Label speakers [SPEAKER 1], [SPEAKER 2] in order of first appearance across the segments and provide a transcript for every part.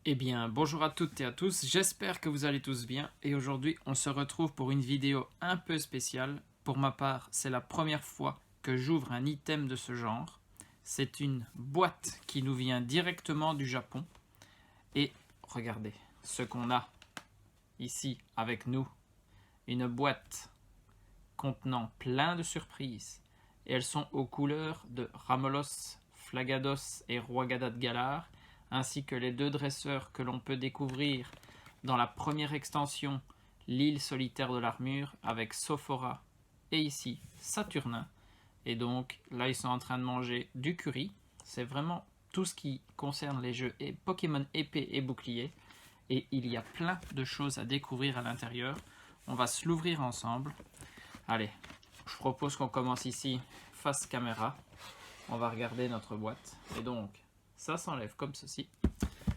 [SPEAKER 1] Eh bien, bonjour à toutes et à tous, j'espère que vous allez tous bien et aujourd'hui on se retrouve pour une vidéo un peu spéciale. Pour ma part, c'est la première fois que j'ouvre un item de ce genre. C'est une boîte qui nous vient directement du Japon et regardez ce qu'on a ici avec nous. Une boîte contenant plein de surprises et elles sont aux couleurs de Ramolos, Flagados et Roagada de Galar, ainsi que les deux dresseurs que l'on peut découvrir dans la première extension, l'île solitaire de l'armure, avec Sophora et ici Saturnin. Et donc là ils sont en train de manger du curry. C'est vraiment tout ce qui concerne les jeux et Pokémon épée et bouclier. Et il y a plein de choses à découvrir à l'intérieur. On va se l'ouvrir ensemble. Allez, je propose qu'on commence ici face caméra. On va regarder notre boîte. Et donc, ça s'enlève comme ceci.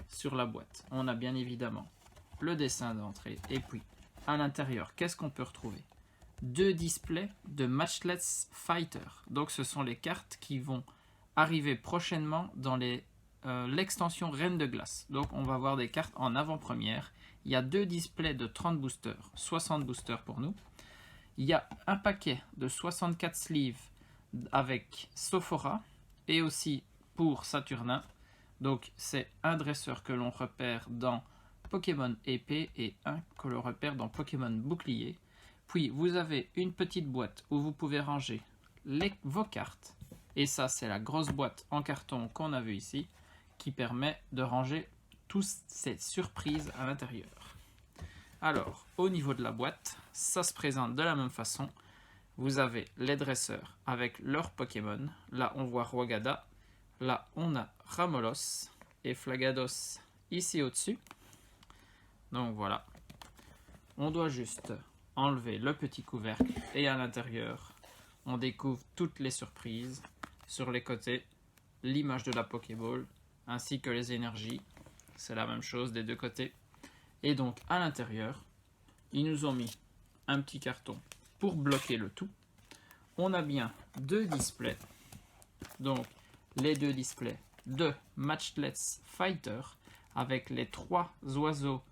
[SPEAKER 1] Sur la boîte, on a bien évidemment le dessin d'entrée. Et puis, à l'intérieur, qu'est-ce qu'on peut retrouver? Deux displays de Matchless Fighter. Donc, ce sont les cartes qui vont arriver prochainement dans l'extension Reine de Glace. Donc, on va avoir des cartes en avant-première. Il y a deux displays de 30 boosters, 60 boosters pour nous. Il y a un paquet de 64 sleeves avec Sophora et aussi pour Saturnin. Donc c'est un dresseur que l'on repère dans Pokémon épée et un que l'on repère dans Pokémon bouclier. Puis vous avez une petite boîte où vous pouvez ranger vos cartes. Et ça c'est la grosse boîte en carton qu'on a vu ici qui permet de ranger toutes ces surprises à l'intérieur. Alors, au niveau de la boîte, ça se présente de la même façon. Vous avez les dresseurs avec leurs Pokémon. Là, on voit Roagada. Là, on a Ramolos et Flagados ici au-dessus. Donc voilà. On doit juste enlever le petit couvercle. Et à l'intérieur, on découvre toutes les surprises. Sur les côtés, l'image de la Pokéball ainsi que les énergies. C'est la même chose des deux côtés. Et donc à l'intérieur, ils nous ont mis un petit carton pour bloquer le tout. On a bien deux displays. Donc les deux displays de Matchless Fighter avec les trois oiseaux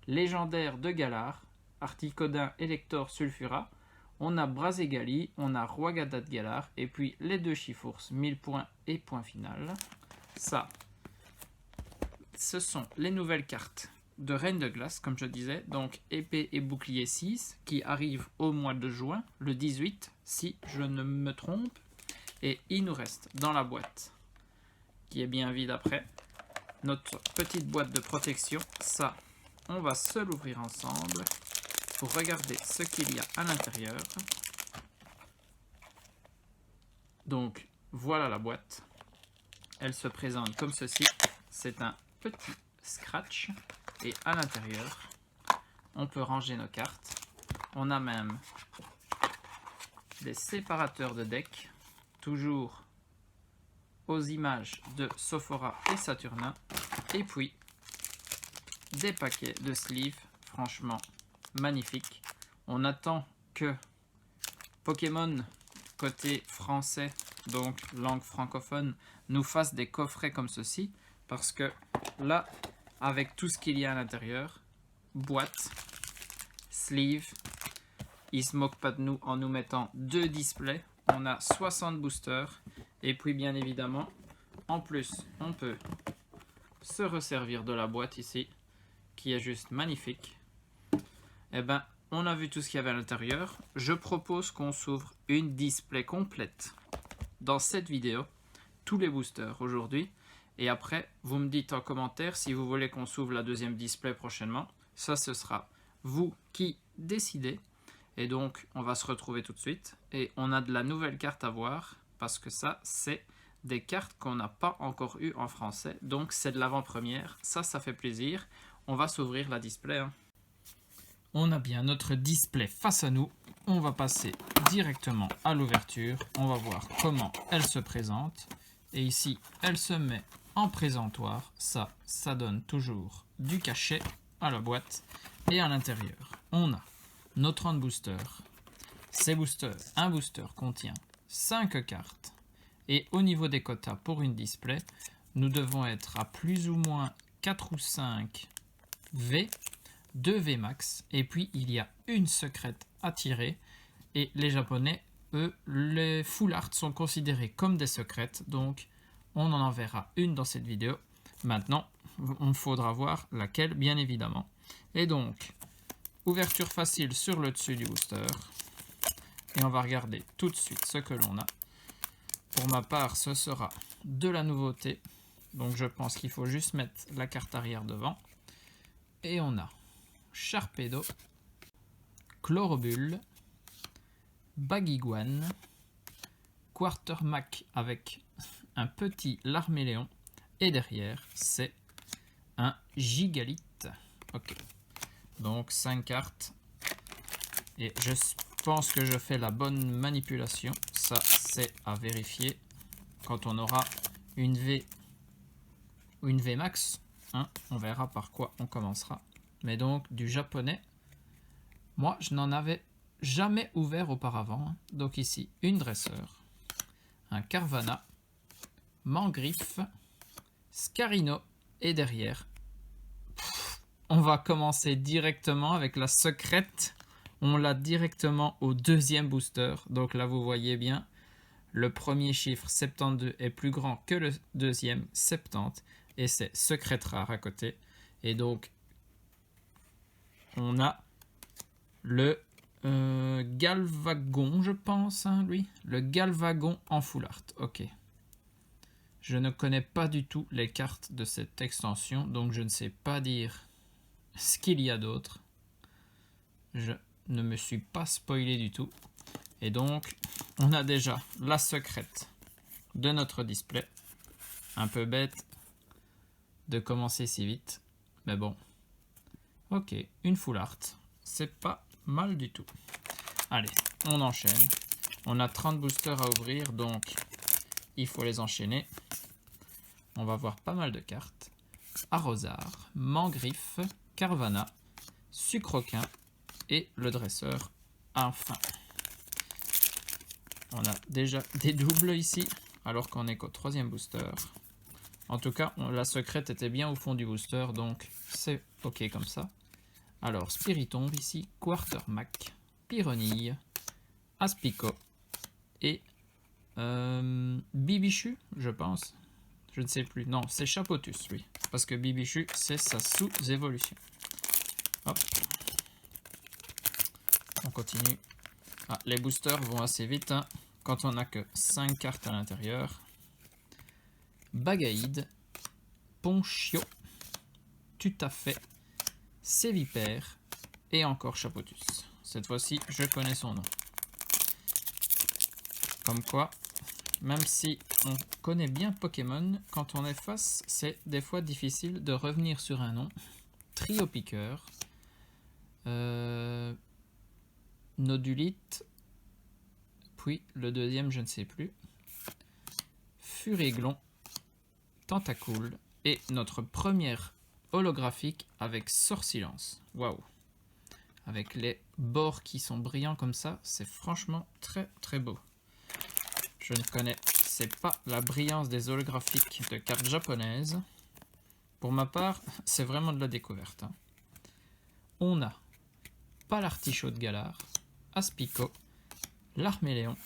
[SPEAKER 1] légendaires de Galar, Articodin, Elector, Sulfura. On a Brazegali, on a Roagada de Galar et puis les deux Chifours, 1000 points et point final. Ça, ce sont les nouvelles cartes de Reine de Glace, comme je disais, donc épée et bouclier 6, qui arrive au mois de juin, le 18, si je ne me trompe. Et il nous reste dans la boîte, qui est bien vide après, notre petite boîte de protection. Ça, on va se l'ouvrir ensemble pour regarder ce qu'il y a à l'intérieur. Donc, voilà la boîte. Elle se présente comme ceci. C'est un petit scratch. Et à l'intérieur, on peut ranger nos cartes. On a même des séparateurs de deck, toujours aux images de Sophora et Saturnin. Et puis, des paquets de sleeves, franchement magnifiques. On attend que Pokémon, côté français, donc langue francophone, nous fasse des coffrets comme ceci. Parce que là, avec tout ce qu'il y a à l'intérieur, boîte, sleeve, ils ne se moquent pas de nous en nous mettant deux displays. On a 60 boosters et puis bien évidemment, en plus, on peut se resservir de la boîte ici, qui est juste magnifique. Et ben, on a vu tout ce qu'il y avait à l'intérieur. Je propose qu'on s'ouvre une display complète dans cette vidéo, tous les boosters aujourd'hui. Et après, vous me dites en commentaire si vous voulez qu'on s'ouvre la deuxième display prochainement. Ça, ce sera vous qui décidez. Et donc, on va se retrouver tout de suite. Et on a de la nouvelle carte à voir. Parce que ça, c'est des cartes qu'on n'a pas encore eues en français. Donc, c'est de l'avant-première. Ça fait plaisir. On va s'ouvrir la display. On a bien notre display face à nous. On va passer directement à l'ouverture. On va voir comment elle se présente. Et ici, elle se met en présentoir. Ça donne toujours du cachet à la boîte. Et à l'intérieur, on a nos 30 boosters. Ces boosters, un booster contient 5 cartes. Et au niveau des quotas pour une display, nous devons être à plus ou moins 4 ou 5 V, 2 V max, et puis il y a une secrète à tirer. Et les Japonais, eux, les full art sont considérés comme des secrètes, donc on en enverra une dans cette vidéo. Maintenant, on faudra voir laquelle, bien évidemment. Et donc, ouverture facile sur le dessus du booster. Et on va regarder tout de suite ce que l'on a. Pour ma part, ce sera de la nouveauté. Donc je pense qu'il faut juste mettre la carte arrière devant. Et on a Sharpedo, Chlorobulle, Baguiguane, Quartermac avec un petit Larméléon. Et derrière, c'est un Gigalith. Ok. Donc 5 cartes. Et je pense que je fais la bonne manipulation. Ça, c'est à vérifier quand on aura une V ou une V max. Hein, on verra par quoi on commencera. Mais donc, du japonais. Moi, je n'en avais jamais ouvert auparavant. Hein. Donc ici, une dresseur, un Carvana, Mangriffe, Scarino. Et derrière, on va commencer directement avec la secrète. On l'a directement au deuxième booster. Donc là, vous voyez bien, le premier chiffre 72 est plus grand que le deuxième 70. Et c'est secrète rare à côté. Et donc, on a le Galvagon, je pense, hein, lui. Le Galvagon en full art. Ok. Je ne connais pas du tout les cartes de cette extension. Donc, je ne sais pas dire ce qu'il y a d'autre. Je ne me suis pas spoilé du tout. Et donc, on a déjà la secrète de notre display. Un peu bête de commencer si vite. Mais bon. Ok, une full art. C'est pas mal du tout. Allez, on enchaîne. On a 30 boosters à ouvrir, donc il faut les enchaîner. On va voir pas mal de cartes. Arrosard, Mangriffe, Carvana, Sucroquin et le dresseur enfin. On a déjà des doubles ici, alors qu'on est qu'au troisième booster. En tout cas, la secrète était bien au fond du booster, donc c'est ok comme ça. Alors, Spiritomb ici, Quartermac, Pyronille, Aspico et Bibichu, je pense. Je ne sais plus. Non, c'est Chapotus, lui. Parce que Bibichu, c'est sa sous-évolution. Hop. On continue. Ah, les boosters vont assez vite, hein, quand on n'a que 5 cartes à l'intérieur. Bagaïde, Ponchio, Tutafait, Sévipère et encore Chapotus. Cette fois-ci, je connais son nom. Comme quoi, même si on connaît bien Pokémon, quand on est face, c'est des fois difficile de revenir sur un nom. Trio Piqueur, Nodulite, puis le deuxième, je ne sais plus. Furéglon, Tentacool et notre première holographique avec Sorsilence. Waouh! Avec les bords qui sont brillants comme ça, c'est franchement très très beau. Je ne connaissais pas la brillance des holographiques de cartes japonaises. Pour ma part, c'est vraiment de la découverte. Hein. On a Palartichaut de Galar, Aspico, Larméléon,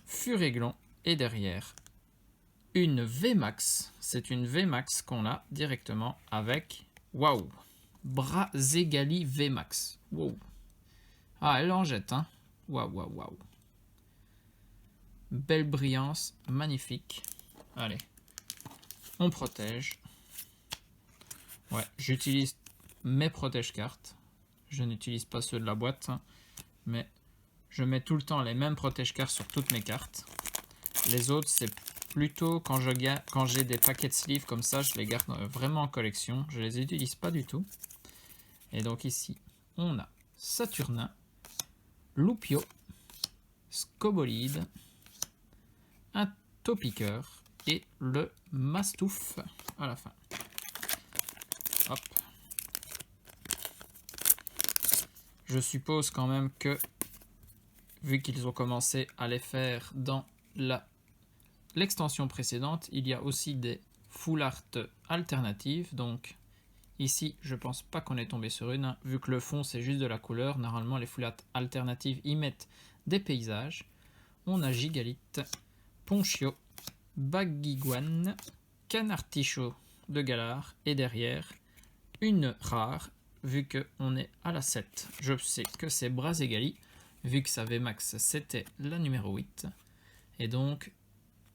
[SPEAKER 1] Furéglon et derrière une VMAX. C'est une VMAX qu'on a directement avec, waouh, Brazegali VMAX. Wow. Ah, elle en jette, hein. Waouh, waouh, waouh. Belle brillance, magnifique. Allez, on protège. Ouais, j'utilise mes protège-cartes. Je n'utilise pas ceux de la boîte, hein, mais je mets tout le temps les mêmes protège-cartes sur toutes mes cartes. Les autres, c'est plutôt quand j'ai des paquets de sleeves comme ça, je les garde vraiment en collection. Je les utilise pas du tout. Et donc ici, on a Saturnin, Loupio, Scobolide, un Topiqueur et le Mastouf à la fin. Hop. Je suppose quand même que, vu qu'ils ont commencé à les faire dans l'extension précédente, il y a aussi des full art alternatives. Donc, Ici, je pense pas qu'on est tombé sur une, hein, vu que le fond c'est juste de la couleur. Normalement, les foulards alternatives y mettent des paysages. On a Gigalite, Ponchio, Baguiguane, Canartichaud de Galar et derrière une rare, vu qu'on est à la 7. Je sais que c'est Braségali, vu que sa VMAX c'était la numéro 8. Et donc,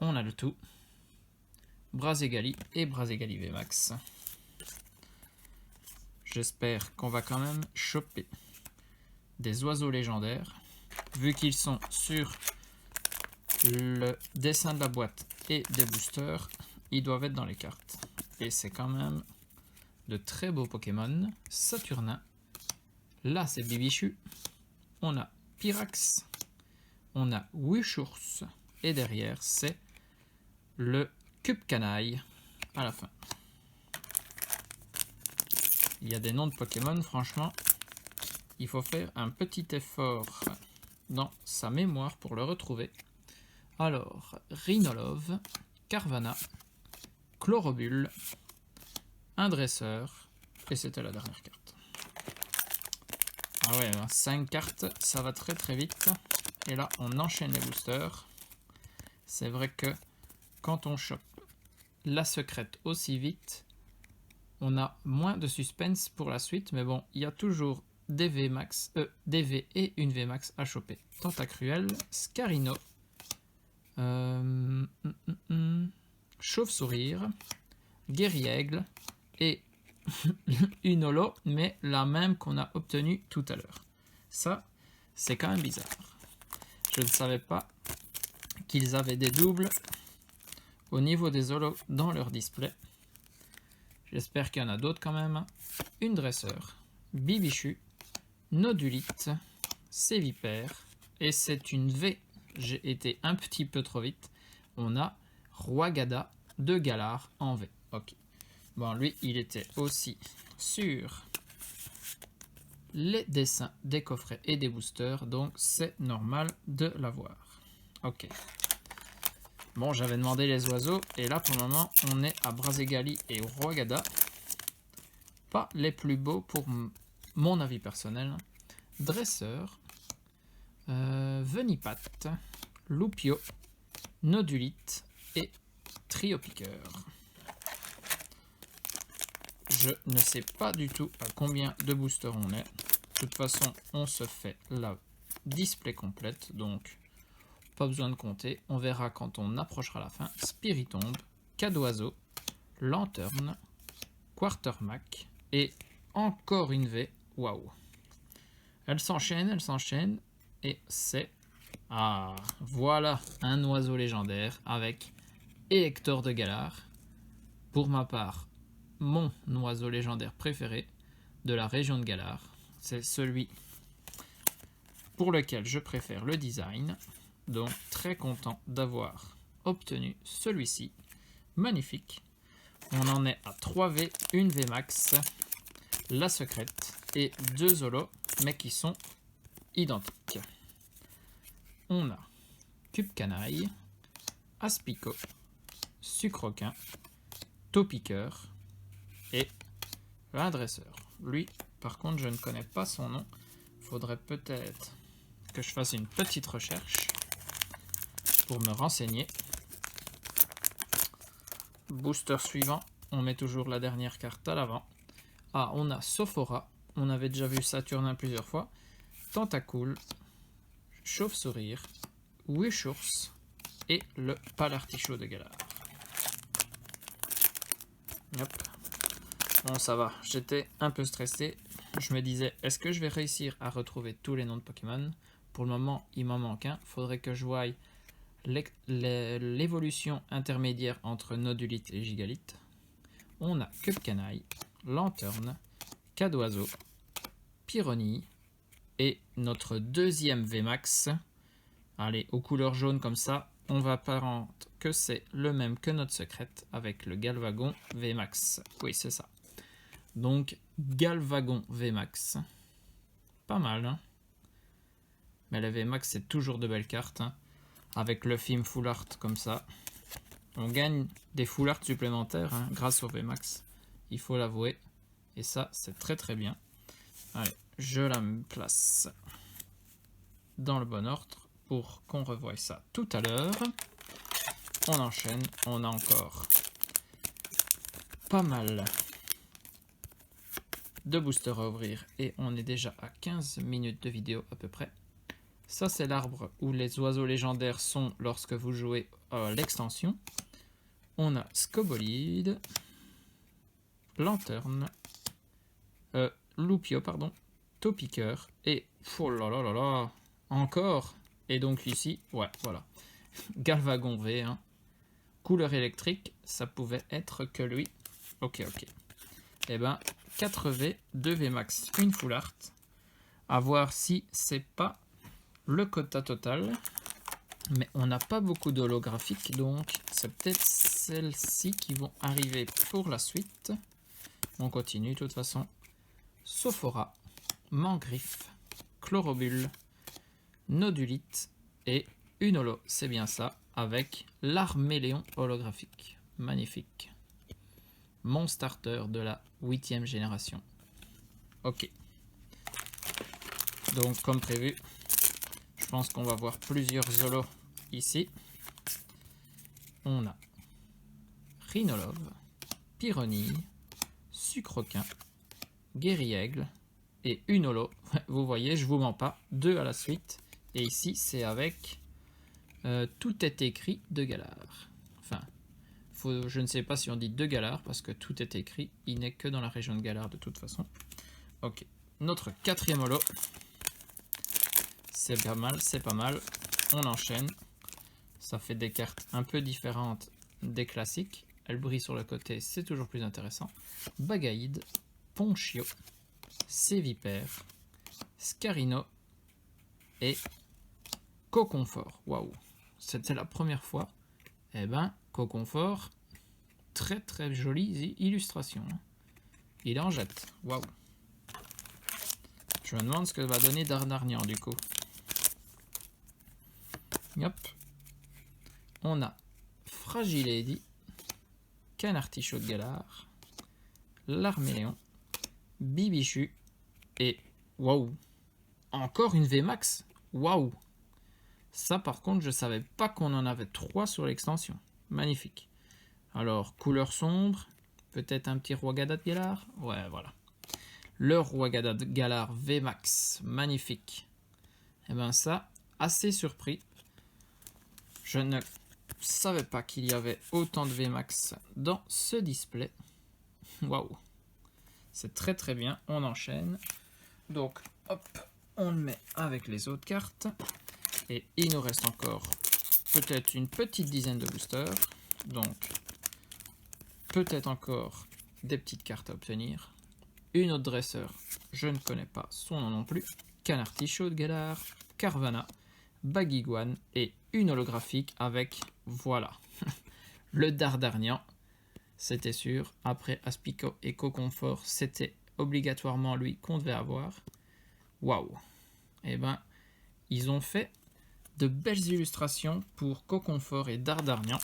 [SPEAKER 1] on a le tout. Braségali et Braségali VMAX. J'espère qu'on va quand même choper des oiseaux légendaires, vu qu'ils sont sur le dessin de la boîte et des boosters, ils doivent être dans les cartes. Et c'est quand même de très beaux Pokémon. Saturnin, là c'est Bibichu, on a Pyrax, on a Wishours, et derrière c'est le Cubcanaille à la fin. Il y a des noms de Pokémon, franchement, il faut faire un petit effort dans sa mémoire pour le retrouver. Alors, Rhinolove, Carvana, Chlorobule, un dresseur, et c'était la dernière carte. Ah ouais, 5 cartes, ça va très très vite. Et là, on enchaîne les boosters. C'est vrai que quand on chope la secrète aussi vite, on a moins de suspense pour la suite. Mais bon, il y a toujours des VMAX, des V et une VMAX à choper. Tentacruel, Scarino, Chauve-sourire, Guerriègle et une holo, mais la même qu'on a obtenue tout à l'heure. Ça, c'est quand même bizarre. Je ne savais pas qu'ils avaient des doubles au niveau des holos dans leur display. J'espère qu'il y en a d'autres quand même. Une dresseur, Bibichu, Nodulite, Sévipère, et c'est une V. J'ai été un petit peu trop vite. On a Roigada de Galar en V. Ok. Bon, lui, il était aussi sur les dessins des coffrets et des boosters, donc c'est normal de l'avoir. Ok. Bon, j'avais demandé les oiseaux, et là, pour le moment, on est à Braségali et Roigada. Pas les plus beaux pour mon avis personnel. Dresseur, Venipat, Loupio, Nodulite et Triopiqueur. Je ne sais pas du tout à combien de boosters on est. De toute façon, on se fait la display complète, donc pas besoin de compter. On verra quand on approchera la fin. Spiritombe, Cadoiseau, Lanterne, Quartermac et encore une V. Waouh! Elle s'enchaîne et c'est... Ah, voilà un oiseau légendaire avec Élector de Galar. Pour ma part, mon oiseau légendaire préféré de la région de Galar. C'est celui pour lequel je préfère le design. Donc très content d'avoir obtenu celui-ci. Magnifique. On en est à 3V, une VMAX, la secrète et 2 holos, mais qui sont identiques. On a Cubcanaille, Aspico, Sucroquin, Taupiqueur et un dresseur. Lui, par contre, je ne connais pas son nom. Faudrait peut-être que je fasse une petite recherche pour me renseigner. Booster suivant, on met toujours la dernière carte à l'avant. Ah, on a Sophora, on avait déjà vu Saturnin plusieurs fois. Tentacool, Chauve-sourire, Wishours et le Palartichaud de Galar. Hop. Bon, ça va, j'étais un peu stressé. Je me disais, est-ce que je vais réussir à retrouver tous les noms de Pokémon? Pour le moment, il m'en manque un. Faudrait que je voie l'évolution intermédiaire entre Nodulite et Gigalite. On a Cubcanaille, Lanterne, Cadoiseau, Pyronille et notre deuxième VMAX. Allez, aux couleurs jaunes comme ça, on va apprendre que c'est le même que notre secrète avec le Galvagon VMAX. Oui, c'est ça. Donc, Galvagon VMAX. Pas mal, hein? Mais la VMAX, c'est toujours de belles cartes, hein? Avec le film Full Art comme ça. On gagne des Full Art supplémentaires, hein, grâce au VMAX. Il faut l'avouer. Et ça, c'est très très bien. Allez, je la place dans le bon ordre pour qu'on revoie ça tout à l'heure. On enchaîne, on a encore pas mal de boosters à ouvrir et on est déjà à 15 minutes de vidéo à peu près. Ça, c'est l'arbre où les oiseaux légendaires sont lorsque vous jouez à l'extension. On a Scobolide, Lanterne, Loupio, pardon, Topiqueur et oh là là là là, encore. Et donc ici, ouais, voilà, Galvagon V, hein. Couleur électrique, ça pouvait être que lui. Ok. Et ben 4 V, 2 V max, une full art. À voir si c'est pas le quota total. Mais on n'a pas beaucoup d'holographiques, donc c'est peut-être celles-ci qui vont arriver pour la suite. On continue de toute façon. Sophora, Mangriffe, Chlorobule, Nodulite et une holo, c'est bien ça, avec l'Arméléon holographique. Magnifique. Mon starter de la 8e génération. Ok. Donc comme prévu, je pense qu'on va voir plusieurs holos ici. On a Rhinolove, Pyronille, Sucroquin, Guéri-Aigle et une holo. Vous voyez, je vous mens pas, 2 à la suite. Et ici, c'est avec tout est écrit de Galar. Enfin, je ne sais pas si on dit de Galar parce que tout est écrit. Il n'est que dans la région de Galar de toute façon. Ok, notre 4e holo. C'est pas mal, c'est pas mal. On enchaîne. Ça fait des cartes un peu différentes des classiques. Elle brille sur le côté, c'est toujours plus intéressant. Bagaïde, Ponchio, Sévipère, Scarino et Coconfort. Waouh, c'était la première fois. Eh ben, Coconfort, très très jolie illustration. Il en jette. Waouh. Je me demande ce que va donner Dardarnian du coup. Hop. On a Fragilady, Canartichaud de Galar, l'Arméléon, Bibichu et waouh, encore une VMAX. Waouh. Ça par contre je savais pas qu'on en avait 3 sur l'extension. Magnifique. Alors couleur sombre, peut-être un petit Rwagada de Galar. Ouais voilà. Le Rwagada de Galar VMAX. Magnifique. Et ben ça, assez surpris. Je ne savais pas qu'il y avait autant de VMAX dans ce display. Waouh. C'est très très bien. On enchaîne. Donc hop, on le met avec les autres cartes. Et il nous reste encore peut-être une petite dizaine de boosters. Donc, peut-être encore des petites cartes à obtenir. Une autre dresseur, je ne connais pas son nom non plus. Canartichaud de Galar, Carvana, Baguiguane et une holographique avec, voilà, le Dardarnian. C'était sûr. Après Aspico et Coconfort, c'était obligatoirement lui qu'on devait avoir. Waouh. Et ben, ils ont fait de belles illustrations pour Coconfort et Dardarnian.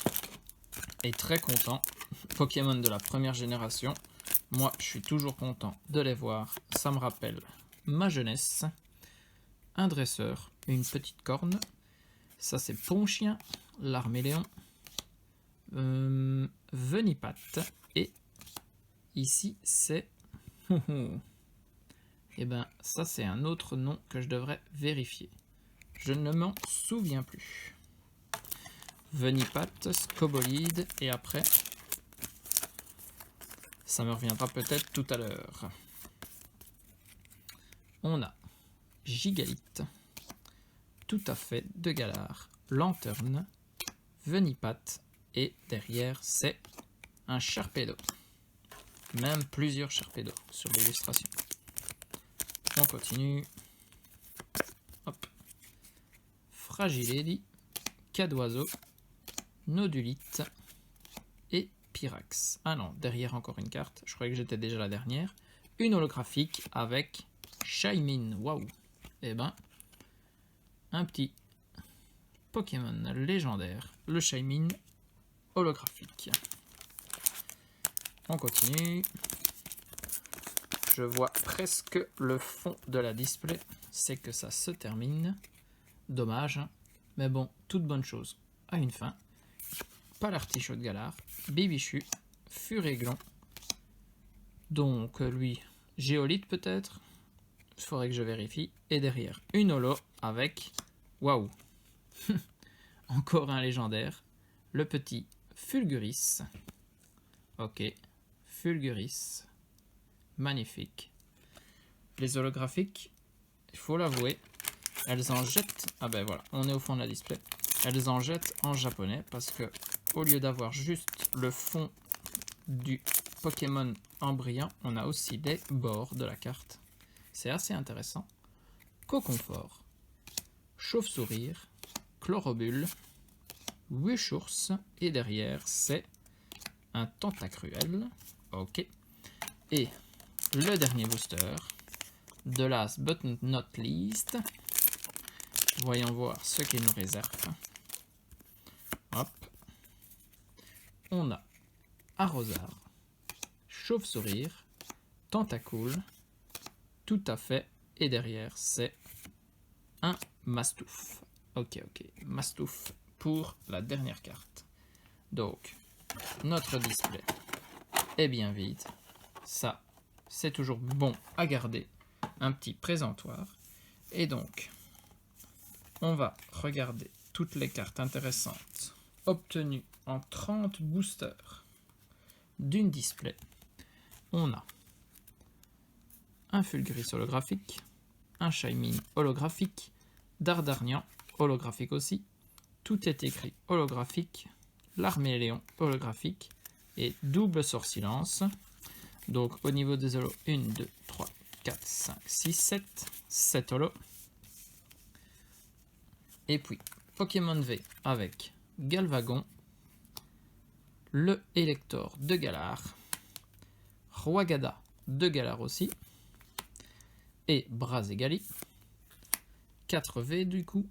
[SPEAKER 1] Et très content. Pokémon de la première génération. Moi, je suis toujours content de les voir. Ça me rappelle ma jeunesse. Un dresseur, une petite corne. Ça, c'est Ponchien, l'Arméléon, Venipat. Et ici, c'est... Et ben, ça, c'est un autre nom que je devrais vérifier. Je ne m'en souviens plus. Venipat, Scobolide, et après, ça me reviendra peut-être tout à l'heure. On a Gigalite, tout à fait de Galar, Lanterne, Venipat, et derrière, c'est un Sharpedo. Même plusieurs Sharpedo sur l'illustration. On continue. Hop. Fragilady, Cadoiseau, Nodulite et Pyrax. Ah non, derrière encore une carte. Je croyais que j'étais déjà la dernière. Une holographique avec Shaymin. Waouh. Eh ben, un petit Pokémon légendaire. Le Shaymin holographique. On continue. je vois presque le fond de la display. C'est que ça se termine. Dommage, hein. Mais bon, toute bonne chose a une fin. Pas l'artichaut de Galar, Bibichu, Furéglon. Donc lui, Géolite peut-être. Il faudrait que je vérifie. Et derrière, une holo avec... Waouh. Encore un légendaire. Le petit Fulguris. Ok. Fulguris. Magnifique. Les holographiques, il faut l'avouer, elles en jettent... Ah ben voilà, on est au fond de la display. Elles en jettent en japonais parce que au lieu d'avoir juste le fond du Pokémon en brillant, on a aussi des bords de la carte. C'est assez intéressant. Coconfort, Chauve-sourire, Chlorobule, Wushours, et derrière c'est un Tentacruel. Ok. Et le dernier booster, the last but not least. Voyons voir ce qu'il nous réserve. Hop. On a Arrosard, Chauve-sourire, Tentacool, tout à fait. Et derrière, c'est un Mastouf. Ok, Mastouf pour la dernière carte. Donc, notre display est bien vide. Ça, c'est toujours bon à garder. Un petit présentoir. Et donc, on va regarder toutes les cartes intéressantes obtenues en 30 boosters d'une display. On a un Fulguris holographique, un Shaymin holographique, Dardarnian holographique aussi, tout est écrit holographique, l'Arméléon holographique et double Sortilance. Donc au niveau des holos, 1, 2, 3, 4, 5, 6, 7, 7 holos. Et puis Pokémon V avec Galvagon, le Elector de Galar, Roagada de Galar aussi, et Brazegali, 4 V du coup,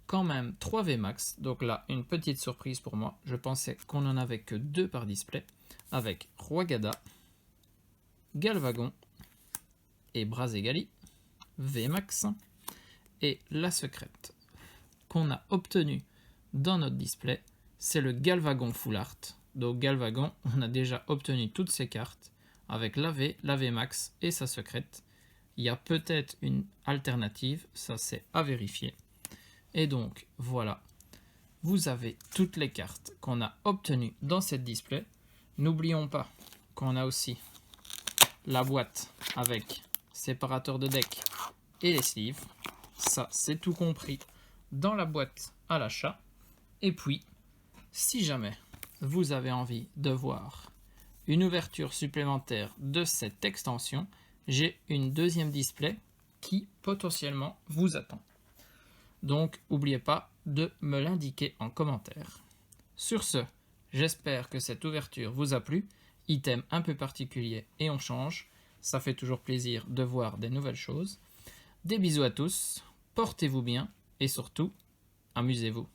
[SPEAKER 1] quand même 3 V max, donc là une petite surprise pour moi, je pensais qu'on en avait que 2 par display, avec Roagada, Galvagon et Brazegali, V max, et la secrète qu'on a obtenue dans notre display, c'est le Galvagon Full Art. Donc Galvagon, on a déjà obtenu toutes ces cartes avec la V max et sa secrète. Il y a peut-être une alternative, ça c'est à vérifier. Et donc voilà, vous avez toutes les cartes qu'on a obtenues dans cette display. N'oublions pas qu'on a aussi la boîte avec séparateur de deck et les sleeves. Ça c'est tout compris dans la boîte à l'achat. Et puis, si jamais vous avez envie de voir une ouverture supplémentaire de cette extension, j'ai une deuxième display qui potentiellement vous attend. Donc, n'oubliez pas de me l'indiquer en commentaire. Sur ce, j'espère que cette ouverture vous a plu. Item un peu particulier et on change. Ça fait toujours plaisir de voir des nouvelles choses. Des bisous à tous, portez-vous bien et surtout, amusez-vous.